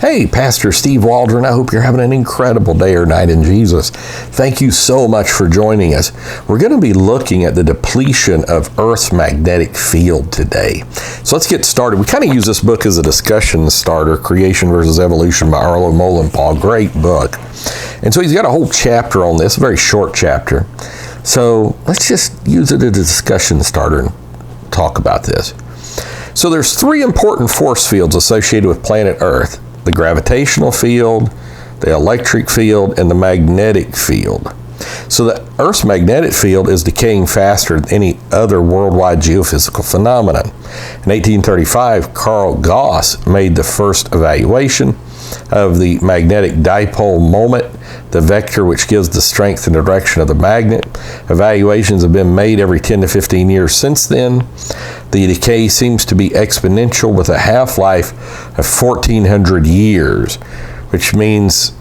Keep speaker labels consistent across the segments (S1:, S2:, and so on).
S1: Hey, Pastor Steve Waldron, I hope you're having an incredible day or night in Jesus. Thank you so much for joining us. We're going to be looking at the depletion of Earth's magnetic field today. So let's get started. We kind of use this book as a discussion starter, Creation versus Evolution by Arlo Molenpaugh. Great book. And so he's got a whole chapter on this, a very short chapter. So let's just use it as a discussion starter and talk about this. So there's three important force fields associated with planet Earth: the gravitational field, the electric field, and the magnetic field. So the Earth's magnetic field is decaying faster than any other worldwide geophysical phenomenon. In 1835, Carl Gauss made the first evaluation of the magnetic dipole moment, the vector which gives the strength and direction of the magnet. Evaluations have been made every 10 to 15 years since then. The decay seems to be exponential with a half-life of 1,400 years, which means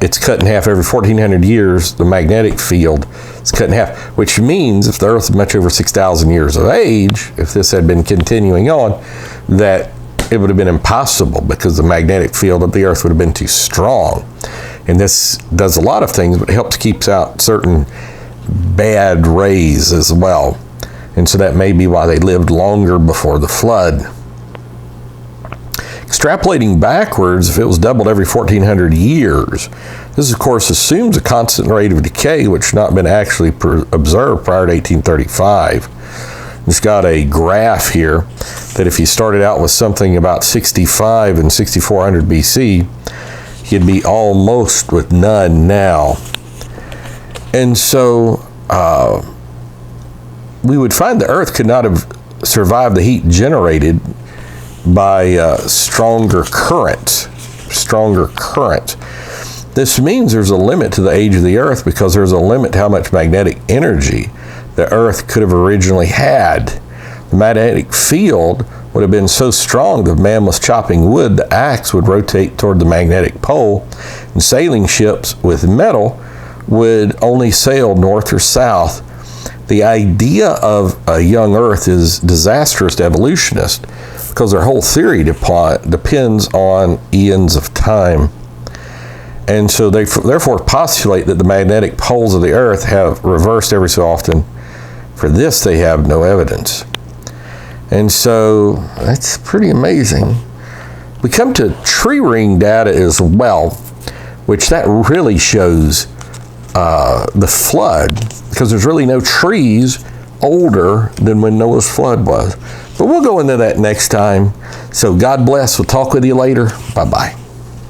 S1: it's cut in half every 1,400 years. The magnetic field is cut in half, which means if the Earth is much over 6,000 years of age, if this had been continuing on, that it would have been impossible because the magnetic field of the Earth would have been too strong. And this does a lot of things, but it helps keep out certain bad rays as well. And so that may be why they lived longer before the flood. Extrapolating backwards, if it was doubled every 1,400 years, this of course assumes a constant rate of decay, which has not been actually observed prior to 1835. It's got a graph here that if you started out with something about 65 and 6400 BC, you'd be almost with none now. And so we would find the Earth could not have survived the heat generated by stronger current. This means there's a limit to the age of the Earth because there's a limit to how much magnetic energy the Earth could have originally had. The magnetic field would have been so strong that if man was chopping wood, the axe would rotate toward the magnetic pole, and sailing ships with metal would only sail north or south. The idea of a young Earth is disastrous to evolutionists because their whole theory depends on eons of time. And so they therefore postulate that the magnetic poles of the Earth have reversed every so often. For this, they have no evidence. And so that's pretty amazing. We come to tree ring data as well, which that really shows the flood, because there's really no trees older than when Noah's flood was. But we'll go into that next time. So God bless. We'll talk with you later. Bye-bye.